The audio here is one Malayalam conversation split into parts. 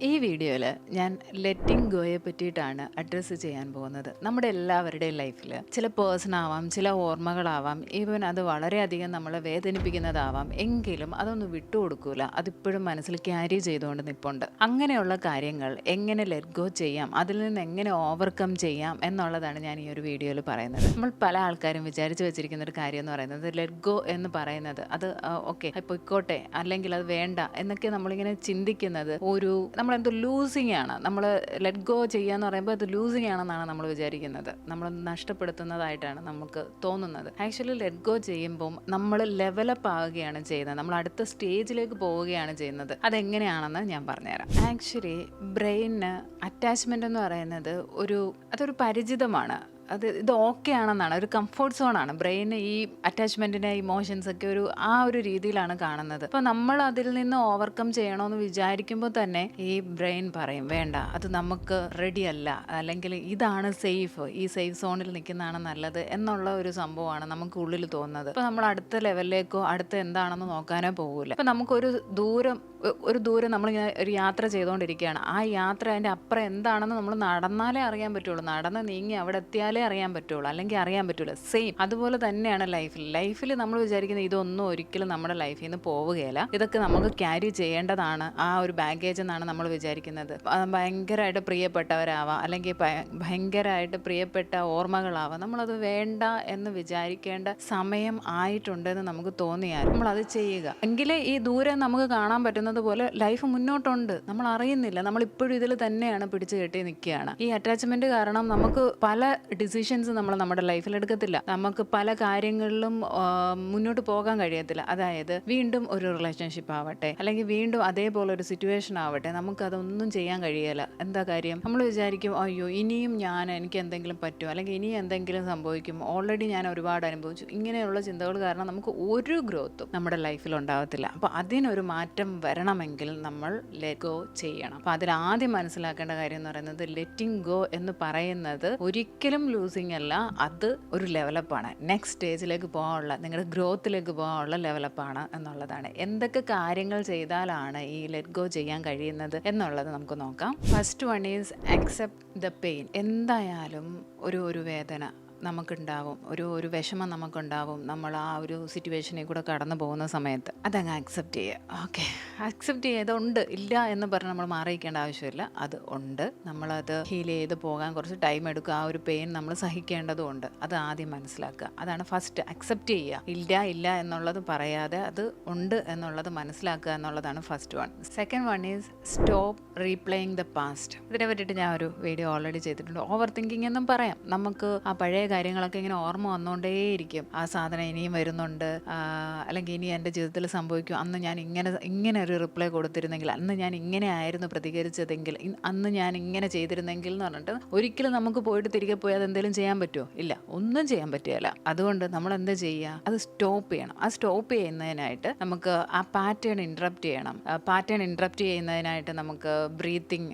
ഈ വീഡിയോയിൽ ഞാൻ ലെറ്റിംഗ് ഗോയെ പറ്റിയിട്ടാണ് അഡ്രസ്സ് ചെയ്യാൻ പോകുന്നത്. നമ്മുടെ എല്ലാവരുടെയും ലൈഫിൽ ചില പേഴ്സൺ ആവാം, ചില ഓർമ്മകളാവാം, ഈവൻ അത് വളരെയധികം നമ്മളെ വേദനിപ്പിക്കുന്നതാവാം, എങ്കിലും അതൊന്നും വിട്ടുകൊടുക്കൂല. അതിപ്പോഴും മനസ്സിൽ ക്യാരി ചെയ്തുകൊണ്ട് നിൽപ്പുണ്ട്. അങ്ങനെയുള്ള കാര്യങ്ങൾ എങ്ങനെ ലെറ്റ് ഗോ ചെയ്യാം, അതിൽ നിന്ന് എങ്ങനെ ഓവർകം ചെയ്യാം എന്നുള്ളതാണ് ഞാൻ ഈ ഒരു വീഡിയോയിൽ പറയുന്നത്. നമ്മൾ പല ആൾക്കാരും വിചാരിച്ചു വെച്ചിരിക്കുന്ന ഒരു കാര്യം എന്ന് പറയുന്നത് ലെറ്റ് ഗോ എന്ന് പറയുന്നത് അത് ഓക്കെ പൊയ്ക്കോട്ടെ, അല്ലെങ്കിൽ അത് വേണ്ട എന്നൊക്കെ നമ്മളിങ്ങനെ ചിന്തിക്കുന്നത് നമ്മളെന്തോ ലൂസിങ് ആണ്. നമ്മൾ ലെറ്റ് ഗോ ചെയ്യാന്ന് പറയുമ്പോൾ അത് ലൂസിങ് ആണെന്നാണ് നമ്മൾ വിചാരിക്കുന്നത്. നമ്മൾ നഷ്ടപ്പെടുത്തുന്നതായിട്ടാണ് നമുക്ക് തോന്നുന്നത്. ആക്ച്വലി ലെറ്റ് ഗോ ചെയ്യുമ്പം നമ്മൾ ലെവലപ്പ് ആവുകയാണ് ചെയ്യുന്നത്, നമ്മൾ അടുത്ത സ്റ്റേജിലേക്ക് പോവുകയാണ് ചെയ്യുന്നത്. അതെങ്ങനെയാണെന്ന് ഞാൻ പറഞ്ഞുതരാം. ആക്ച്വലി ബ്രെയിനിന് അറ്റാച്ച്മെന്റ് എന്ന് പറയുന്നത് അതൊരു പരിചിതമാണ്. ഇത് ഓക്കെ ആണെന്നാണ്, ഒരു കംഫർട്ട് സോണാണ്. ബ്രെയിൻ ഈ അറ്റാച്ച്മെൻറ്റിനെ, ഇമോഷൻസ് ഒക്കെ ആ ഒരു രീതിയിലാണ് കാണുന്നത്. അപ്പോൾ നമ്മൾ അതിൽ നിന്ന് ഓവർകം ചെയ്യണമെന്ന് വിചാരിക്കുമ്പോൾ തന്നെ ഈ ബ്രെയിൻ പറയും വേണ്ട, അത് നമുക്ക് റെഡി അല്ല, അല്ലെങ്കിൽ ഇതാണ് സേഫ്, ഈ സേഫ് സോണിൽ നിൽക്കുന്നതാണ് നല്ലത് എന്നുള്ള ഒരു സംഭവമാണ് നമുക്ക് ഉള്ളിൽ തോന്നുന്നത്. അപ്പോൾ നമ്മൾ അടുത്ത ലെവലിലേക്കോ അടുത്ത എന്താണെന്ന് നോക്കാനോ പോകില്ല. അപ്പോൾ നമുക്കൊരു ദൂരം നമ്മളിങ്ങനെ ഒരു യാത്ര ചെയ്തുകൊണ്ടിരിക്കുകയാണ്. ആ യാത്ര അതിൻ്റെ അപ്പുറം എന്താണെന്ന് നമ്മൾ നടന്നാലേ അറിയാൻ പറ്റുള്ളൂ, നടന്ന് നീങ്ങി അവിടെ എത്തിയാലേ അറിയാൻ പറ്റുള്ളൂ, അല്ലെങ്കിൽ അറിയാൻ പറ്റില്ല. സെയിം അതുപോലെ തന്നെയാണ് ലൈഫിൽ നമ്മൾ വിചാരിക്കുന്നത് ഇതൊന്നും ഒരിക്കലും നമ്മുടെ ലൈഫിൽ നിന്ന് പോവുകയില്ല, ഇതൊക്കെ നമുക്ക് ക്യാരി ചെയ്യേണ്ടതാണ്, ആ ഒരു ബാഗേജ് എന്നാണ് നമ്മൾ വിചാരിക്കുന്നത്. ഭയങ്കരമായിട്ട് പ്രിയപ്പെട്ടവരാവാം, അല്ലെങ്കിൽ ഭയങ്കരമായിട്ട് പ്രിയപ്പെട്ട ഓർമ്മകളാവാം. നമ്മളത് വേണ്ട എന്ന് വിചാരിക്കേണ്ട സമയം ആയിട്ടുണ്ടെന്ന് നമുക്ക് തോന്നിയാൽ നമ്മളത് ചെയ്യുക. എങ്കിലേ ഈ ദൂരം നമുക്ക് കാണാൻ പറ്റുന്നത് പോലെ ലൈഫ് മുന്നോട്ടുണ്ട്, നമ്മൾ അറിയുന്നില്ല. നമ്മൾ ഇപ്പോഴും ഇതിൽ തന്നെയാണ് പിടിച്ചു കെട്ടി നിൽക്കുകയാണ്. ഈ അറ്റാച്ച്മെന്റ് കാരണം നമുക്ക് പല ഡിസിഷൻസ് നമ്മൾ നമ്മുടെ ലൈഫിൽ എടുക്കത്തില്ല, നമുക്ക് പല കാര്യങ്ങളിലും മുന്നോട്ട് പോകാൻ കഴിയത്തില്ല. അതായത് വീണ്ടും ഒരു റിലേഷൻഷിപ്പ് ആവട്ടെ, അല്ലെങ്കിൽ വീണ്ടും അതേപോലെ ഒരു സിറ്റുവേഷൻ ആവട്ടെ, നമുക്കതൊന്നും ചെയ്യാൻ കഴിയില്ല. എന്താ കാര്യം? നമ്മൾ വിചാരിക്കും അയ്യോ ഇനിയും എനിക്ക് എന്തെങ്കിലും പറ്റുമോ, അല്ലെങ്കിൽ ഇനി എന്തെങ്കിലും സംഭവിക്കും, ഓൾറെഡി ഞാൻ ഒരുപാട് അനുഭവിച്ചു. ഇങ്ങനെയുള്ള ചിന്തകൾ കാരണം നമുക്ക് ഒരു ഗ്രോത്തും നമ്മുടെ ലൈഫിൽ ഉണ്ടാവത്തില്ല. അപ്പോൾ അതിനൊരു മാറ്റം വരണമെങ്കിൽ നമ്മൾ ലെറ്റ് ഗോ ചെയ്യണം. അപ്പോൾ അതിൽ ആദ്യം മനസ്സിലാക്കേണ്ട കാര്യം എന്ന് പറയുന്നത് ലെറ്റിംഗ് ഗോ എന്ന് പറയുന്നത് ഒരിക്കലും ലൂസിങ് അല്ല, അത് ഒരു ലെവലപ്പാണ്. നെക്സ്റ്റ് സ്റ്റേജിലേക്ക് പോകാനുള്ള, നിങ്ങളുടെ ഗ്രോത്തിലേക്ക് പോകാനുള്ള ലെവലപ്പാണ് എന്നുള്ളതാണ്. എന്തൊക്കെ കാര്യങ്ങൾ ചെയ്താലാണ് ഈ ലെറ്റ് ഗോ ചെയ്യാൻ കഴിയുന്നത് എന്നുള്ളത് നമുക്ക് നോക്കാം. First one is accept the pain. എന്തായാലും ഒരു വേദന നമുക്കുണ്ടാവും, ഒരു വിഷമം നമുക്കുണ്ടാവും. നമ്മൾ ആ ഒരു സിറ്റുവേഷനിൽ കൂടെ കടന്നു പോകുന്ന സമയത്ത് അതങ്ങ് അക്സെപ്റ്റ് ചെയ്യുക. ഓക്കെ, അക്സെപ്റ്റ് ചെയ്തുണ്ട്, ഇല്ല എന്ന് പറഞ്ഞ് നമ്മൾ മാറിയിക്കേണ്ട ആവശ്യമില്ല. അത് ഉണ്ട്, നമ്മളത് ഹീൽ ചെയ്ത് പോകാൻ കുറച്ച് ടൈം എടുക്കുക. ആ ഒരു പെയിൻ നമ്മൾ സഹിക്കേണ്ടതുണ്ട്. അത് ആദ്യം മനസ്സിലാക്കുക. അതാണ് ഫസ്റ്റ്, അക്സെപ്റ്റ് ചെയ്യുക. ഇല്ല എന്നുള്ളത് പറയാതെ അത് ഉണ്ട് എന്നുള്ളത് മനസ്സിലാക്കുക എന്നുള്ളതാണ് first one. Second one is stop replaying the past. ഇതിനെ പറ്റിയിട്ട് ഞാൻ ഒരു വീഡിയോ ഓൾറെഡി ചെയ്തിട്ടുണ്ട്. ഓവർ തിങ്കിങ് എന്നും പറയാം. നമുക്ക് ആ പഴയ കാര്യങ്ങളൊക്കെ ഇങ്ങനെ ഓർമ്മ വന്നുകൊണ്ടേയിരിക്കും. ആ സാധനം ഇനിയും വരുന്നുണ്ട്, അല്ലെങ്കിൽ ഇനി എൻ്റെ ജീവിതത്തിൽ സംഭവിക്കും, അന്ന് ഞാൻ ഇങ്ങനെ ഒരു റിപ്ലൈ കൊടുത്തിരുന്നെങ്കിൽ, അന്ന് ഞാൻ ഇങ്ങനെ ആയിരുന്നു പ്രതികരിച്ചതെങ്കിൽ, അന്ന് ഞാൻ ഇങ്ങനെ ചെയ്തിരുന്നെങ്കിൽ എന്ന് പറഞ്ഞിട്ട് ഒരിക്കലും നമുക്ക് പോയിട്ട് തിരികെ പോയി അതെന്തെങ്കിലും ചെയ്യാൻ പറ്റുമോ? ഇല്ല, ഒന്നും ചെയ്യാൻ പറ്റുകയില്ല. അതുകൊണ്ട് നമ്മൾ എന്താ ചെയ്യുക? അത് സ്റ്റോപ്പ് ചെയ്യണം. ആ സ്റ്റോപ്പ് ചെയ്യുന്നതിനായിട്ട് നമുക്ക് ആ പാറ്റേൺ ഇൻട്രപ്റ്റ് ചെയ്യണം. പാറ്റേൺ ഇൻട്രപ്റ്റ് ചെയ്യുന്നതിനായിട്ട് നമുക്ക് ബ്രീത്തിങ്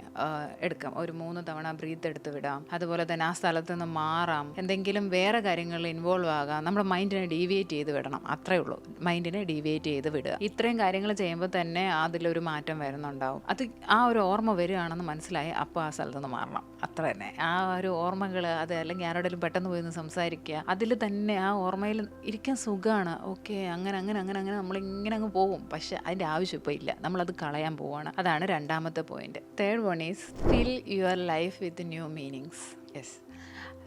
എടുക്കാം. ഒരു 3 തവണ ബ്രീത്ത് എടുത്ത് വിടാം. അതുപോലെ തന്നെ ആ സ്ഥലത്ത് നിന്ന് മാറാം, എന്തെങ്കിലും വേറെ കാര്യങ്ങളിൽ ഇൻവോൾവ് ആകാം. നമ്മുടെ മൈൻഡിനെ ഡീവിയേറ്റ് ചെയ്ത് വിടണം. അത്രേ ഉള്ളൂ, മൈൻഡിനെ ഡീവിയേറ്റ് ചെയ്ത് വിടുക. ഇത്രയും കാര്യങ്ങൾ ചെയ്യുമ്പോൾ തന്നെ അതിലൊരു മാറ്റം വരുന്നുണ്ടാവും. അത് ആ ഒരു ഓർമ്മ വരികയാണെന്ന് മനസ്സിലായി അപ്പോൾ ആ സ്ഥലത്ത് നിന്ന് മാറണം. അത്ര തന്നെ. ആ ഒരു ഓർമ്മകൾ, അത് അല്ലെങ്കിൽ ആരോടെങ്കിലും പെട്ടെന്ന് പോയി സംസാരിക്കുക, അതിൽ തന്നെ ആ ഓർമ്മയിൽ ഇരിക്കാൻ സുഖമാണ്. ഓക്കെ, അങ്ങനെ നമ്മളിങ്ങനെ അങ്ങ് പോകും. പക്ഷെ അതിൻ്റെ ആവശ്യം ഇപ്പോൾ ഇല്ല, നമ്മളത് കളയാൻ പോവുകയാണ്. അതാണ് രണ്ടാമത്തെ point. Third one is fill your life with new meanings. Yes,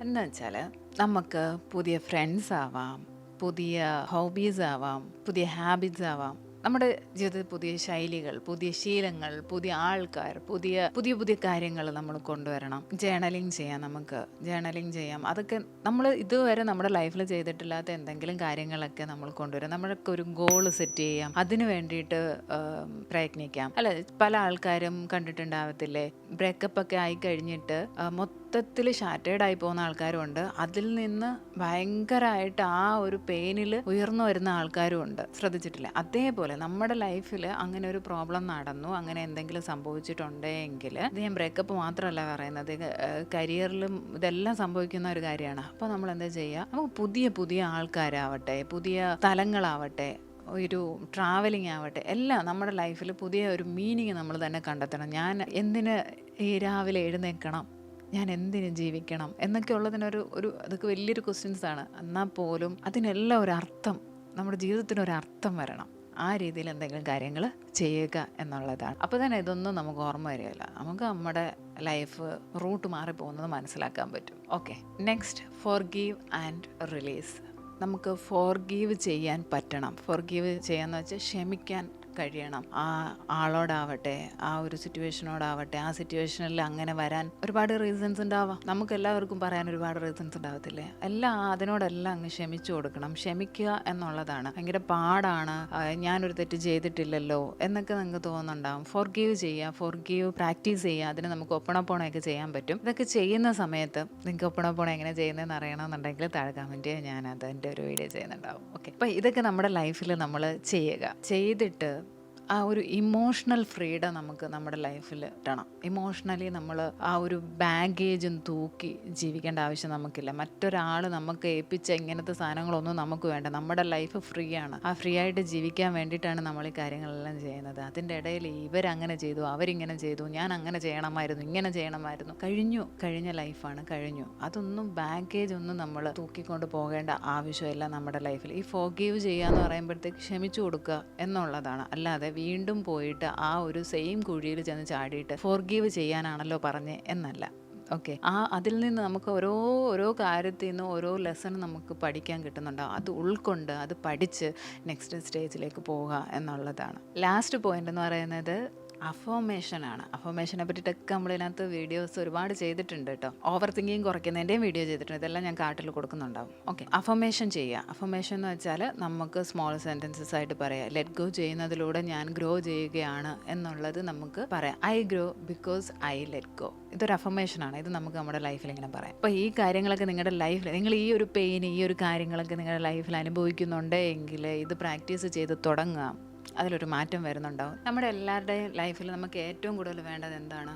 എന്ന് വെച്ചാൽ നമുക്ക് പുതിയ ഫ്രണ്ട്സ് ആവാം, പുതിയ ഹോബീസ് ആവാം, പുതിയ ഹാബിറ്റ്സ് ആവാം. നമ്മുടെ ജീവിതത്തിൽ പുതിയ ശൈലികൾ, പുതിയ ശീലങ്ങൾ, പുതിയ ആൾക്കാർ, പുതിയ കാര്യങ്ങൾ നമ്മൾ കൊണ്ടുവരണം. ജേണലിങ് ചെയ്യാം. അതൊക്കെ നമ്മൾ ഇതുവരെ നമ്മുടെ ലൈഫിൽ ചെയ്തിട്ടില്ലാത്ത എന്തെങ്കിലും കാര്യങ്ങളൊക്കെ നമ്മൾ കൊണ്ടുവരാം. നമ്മൾക്ക് ഒരു ഗോൾ സെറ്റ് ചെയ്യാം, അതിന് വേണ്ടിയിട്ട് പ്രയത്നിക്കാം. അല്ല, പല ആൾക്കാരും കണ്ടിട്ടുണ്ടാവത്തില്ലേ, ബ്രേക്കപ്പ് ഒക്കെ ആയി കഴിഞ്ഞിട്ട് മൊത്തത്തിൽ ഷാറ്റേഡായി പോകുന്ന ആൾക്കാരുമുണ്ട്. അതിൽ നിന്ന് ഭയങ്കരമായിട്ട് ആ ഒരു പെയിനിൽ ഉയർന്നു വരുന്ന ആൾക്കാരും ഉണ്ട്. ശ്രദ്ധിച്ചിട്ടില്ല? അതേപോലെ നമ്മുടെ ലൈഫിൽ അങ്ങനെ ഒരു പ്രോബ്ലം നടന്നു, അങ്ങനെ എന്തെങ്കിലും സംഭവിച്ചിട്ടുണ്ടെങ്കിൽ, ഇത് ഞാൻ ബ്രേക്കപ്പ് മാത്രമല്ല പറയുന്നത്, കരിയറിലും ഇതെല്ലാം സംഭവിക്കുന്ന ഒരു കാര്യമാണ്. അപ്പോൾ നമ്മൾ എന്താ ചെയ്യുക? നമുക്ക് പുതിയ ആൾക്കാരാവട്ടെ, പുതിയ സ്ഥലങ്ങളാവട്ടെ, ഒരു ട്രാവലിംഗ് ആവട്ടെ, എല്ലാം നമ്മുടെ ലൈഫിൽ പുതിയ ഒരു മീനിങ് നമ്മൾ തന്നെ കണ്ടെത്തണം. ഞാൻ എന്തിന് ഈ രാവിലെ എഴുന്നേൽക്കണം, ഞാൻ എന്തിനു ജീവിക്കണം എന്നൊക്കെ ഉള്ളതിനൊരു അതൊക്കെ വലിയൊരു ക്വസ്റ്റ്യൻസാണ്. എന്നാൽ പോലും അതിനെല്ലാം ഒരർത്ഥം, നമ്മുടെ ജീവിതത്തിനൊരർത്ഥം വരണം. ആ രീതിയിൽ എന്തെങ്കിലും കാര്യങ്ങൾ ചെയ്യുക എന്നുള്ളതാണ്. അപ്പോൾ തന്നെ ഇതൊന്നും നമുക്ക് ഓർമ്മ വരികയില്ല, നമുക്ക് നമ്മുടെ ലൈഫ് റൂട്ട് മാറിപ്പോകുന്നത് മനസ്സിലാക്കാൻ പറ്റും. Okay, next forgive and release. നമുക്ക് ഫോർഗീവ് ചെയ്യാൻ പറ്റണം. ഫോർഗീവ് ചെയ്യാന്ന് വെച്ചാൽ ക്ഷമിക്കാൻ കഴിയണം. ആ ആളോടാവട്ടെ, ആ ഒരു സിറ്റുവേഷനോടാവട്ടെ, ആ സിറ്റുവേഷനിൽ അങ്ങനെ വരാൻ ഒരുപാട് റീസൺസ് ഉണ്ടാവാം. നമുക്ക് എല്ലാവർക്കും പറയാൻ ഒരുപാട് റീസൺസ് ഉണ്ടാവത്തില്ലേ? അതിനോടെല്ലാം അങ്ങ് ക്ഷമിച്ചു കൊടുക്കണം. ക്ഷമിക്കുക എന്നുള്ളതാണ് ഭയങ്കര പാടാണ്, ഞാനൊരു തെറ്റ് ചെയ്തിട്ടില്ലല്ലോ എന്നൊക്കെ നിങ്ങൾക്ക് തോന്നുന്നുണ്ടാവും. ഫോർഗീവ് ചെയ്യുക, ഫോർഗീവ് പ്രാക്ടീസ് ചെയ്യുക. അതിന് നമുക്ക് ഒപ്പണപ്പോണയൊക്കെ ചെയ്യാൻ പറ്റും. ഇതൊക്കെ ചെയ്യുന്ന സമയത്ത് നിങ്ങൾക്ക് ഒപ്പണപ്പോണ എങ്ങനെ ചെയ്യുന്നതെന്ന് അറിയണമെന്നുണ്ടെങ്കിൽ താഴെ കമൻറ്റ് ചെയ്യുക, ഞാൻ അതിൻ്റെ ഒരു വീഡിയോ ചെയ്യുന്നുണ്ടാവും. ഓക്കെ, അപ്പോൾ ഇതൊക്കെ നമ്മുടെ ലൈഫിൽ നമ്മൾ ചെയ്യുക. ചെയ്തിട്ട് ആ ഒരു ഇമോഷണൽ ഫ്രീഡം നമുക്ക് നമ്മുടെ ലൈഫിൽ കിട്ടണം. ഇമോഷണലി നമ്മൾ ആ ഒരു ബാഗേജും തൂക്കി ജീവിക്കേണ്ട ആവശ്യം നമുക്കില്ല. മറ്റൊരാൾ നമുക്ക് ഏൽപ്പിച്ച ഇങ്ങനത്തെ സാധനങ്ങളൊന്നും നമുക്ക് വേണ്ട. നമ്മുടെ ലൈഫ് ഫ്രീ ആണ്. ആ ഫ്രീ ആയിട്ട് ജീവിക്കാൻ വേണ്ടിയിട്ടാണ് നമ്മൾ ഈ കാര്യങ്ങളെല്ലാം ചെയ്യുന്നത്. അതിൻ്റെ ഇടയിൽ ഇവരങ്ങനെ ചെയ്തു, അവരിങ്ങനെ ചെയ്തു, ഞാൻ അങ്ങനെ ചെയ്യണമായിരുന്നു, ഇങ്ങനെ ചെയ്യണമായിരുന്നു. കഴിഞ്ഞ ലൈഫാണ്, കഴിഞ്ഞു. അതൊന്നും ബാഗേജ് ഒന്നും നമ്മൾ തൂക്കിക്കൊണ്ട് പോകേണ്ട ആവശ്യമില്ല നമ്മുടെ ലൈഫിൽ. ഈ ഫോർഗീവ് ചെയ്യുക എന്ന് പറയുമ്പോഴത്തേക്ക് ക്ഷമിച്ചു കൊടുക്കുക എന്നുള്ളതാണ്. അല്ലാതെ വീണ്ടും പോയിട്ട് ആ ഒരു സെയിം കുഴിയിൽ ചെന്ന് ചാടിയിട്ട് ഫോർഗീവ് ചെയ്യാനാണല്ലോ പറഞ്ഞേ എന്നല്ല. ഓക്കെ, അതിൽ നിന്ന് നമുക്ക് ഓരോ കാര്യത്തിൽ നിന്ന് ഓരോ ലെസൺ നമുക്ക് പഠിക്കാൻ കിട്ടുന്നുണ്ടാവും. അത് ഉൾക്കൊണ്ട് അത് പഠിച്ച് നെക്സ്റ്റ് സ്റ്റേജിലേക്ക് പോവുക എന്നുള്ളതാണ്. ലാസ്റ്റ് പോയിന്റ് എന്ന് പറയുന്നത് അഫോമേഷനാണ്. അഫോമേഷനെ പറ്റിയിട്ടൊക്കെ നമ്മളിതിനകത്ത് വീഡിയോസ് ഒരുപാട് ചെയ്തിട്ടുണ്ട് കേട്ടോ. ഓവർ തിങ്കിങ് കുറയ്ക്കുന്നതിൻ്റെയും വീഡിയോ ചെയ്തിട്ടുണ്ട്. ഇതെല്ലാം ഞാൻ കാർട്ടിൽ കൊടുക്കുന്നുണ്ടാവും. ഓക്കെ, അഫോമേഷൻ ചെയ്യുക. അഫോമേഷൻ എന്ന് വെച്ചാൽ നമുക്ക് സ്മോൾ സെൻറ്റൻസസ് ആയിട്ട് പറയാം. ലെറ്റ് ഗോ ചെയ്യുന്നതിലൂടെ ഞാൻ ഗ്രോ ചെയ്യുകയാണ് എന്നുള്ളത് നമുക്ക് പറയാം. I grow because I let go. ഇതൊരു അഫോമേഷനാണ്. ഇത് നമുക്ക് നമ്മുടെ ലൈഫിൽ ഇങ്ങനെ പറയാം. അപ്പോൾ ഈ കാര്യങ്ങളൊക്കെ നിങ്ങളുടെ ലൈഫിൽ, നിങ്ങൾ ഈ ഒരു പെയിൻ, ഈ ഒരു കാര്യങ്ങളൊക്കെ നിങ്ങളുടെ ലൈഫിൽ അനുഭവിക്കുന്നുണ്ടെങ്കിൽ ഇത് പ്രാക്ടീസ് ചെയ്ത് തുടങ്ങുക. അതിലൊരു മാറ്റം വരുന്നുണ്ടാവും. നമ്മുടെ എല്ലാവരുടെയും ലൈഫിൽ നമുക്ക് ഏറ്റവും കൂടുതൽ വേണ്ടത് എന്താണ്?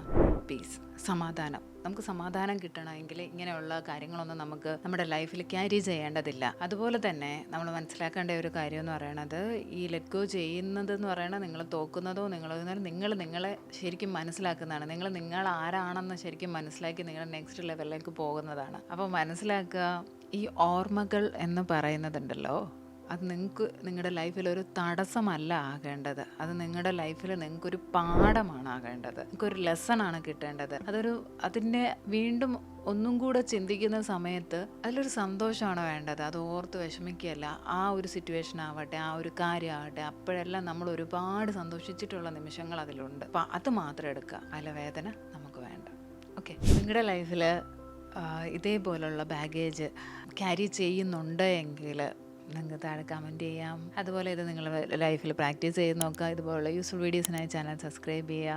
പീസ്, സമാധാനം. നമുക്ക് സമാധാനം കിട്ടണമെങ്കിൽ ഇങ്ങനെയുള്ള കാര്യങ്ങളൊന്നും നമുക്ക് നമ്മുടെ ലൈഫിൽ ക്യാരി ചെയ്യേണ്ടതില്ല. അതുപോലെ തന്നെ നമ്മൾ മനസ്സിലാക്കേണ്ട ഒരു കാര്യം എന്ന് പറയുന്നത്, ഈ ലെറ്റ് ഗോ ചെയ്യുന്നത് എന്ന് പറയുന്നത് നിങ്ങൾ തോക്കുന്നതോ നിങ്ങളെ ശരിക്കും മനസ്സിലാക്കുന്നതാണ്. നിങ്ങൾ ആരാണെന്ന് ശരിക്കും മനസ്സിലാക്കി നിങ്ങൾ നെക്സ്റ്റ് ലെവലിലേക്ക് പോകുന്നതാണ്. അപ്പോൾ മനസ്സിലാക്കുക, ഈ ഓർമ്മകൾ എന്ന് പറയുന്നതുണ്ടല്ലോ, അത് നിങ്ങളുടെ ലൈഫിൽ ഒരു തടസ്സമല്ല ആകേണ്ടത്. അത് നിങ്ങളുടെ ലൈഫിൽ നിങ്ങൾക്കൊരു പാഠമാണ് ആകേണ്ടത്. നിങ്ങൾക്കൊരു ലെസണാണ് കിട്ടേണ്ടത്. അതിനെ വീണ്ടും ഒന്നും കൂടെ ചിന്തിക്കുന്ന സമയത്ത് അതിലൊരു സന്തോഷമാണ് വേണ്ടത്. അത് ഓർത്ത് വിഷമിക്കുകയല്ല. ആ ഒരു സിറ്റുവേഷൻ ആവട്ടെ, ആ ഒരു കാര്യമാവട്ടെ, അപ്പോഴെല്ലാം നമ്മൾ ഒരുപാട് സന്തോഷിച്ചിട്ടുള്ള നിമിഷങ്ങൾ അതിലുണ്ട്. അപ്പം അത് മാത്രം എടുക്കുക, അതിലെ വേദന നമുക്ക് വേണ്ട. ഓക്കെ, നിങ്ങളുടെ ലൈഫിൽ ഇതേപോലുള്ള ബാഗേജ് ക്യാരി ചെയ്യുന്നുണ്ട് എങ്കിൽ നിങ്ങൾക്ക് താഴെ കമൻറ്റ് ചെയ്യാം. അതുപോലെ ഇത് നിങ്ങളുടെ ലൈഫിൽ പ്രാക്ടീസ് ചെയ്ത് നോക്കുക. ഇതുപോലുള്ള യൂസ്ഫുൾ വീഡിയോസിനായി ചാനൽ സബ്സ്ക്രൈബ് ചെയ്യുക.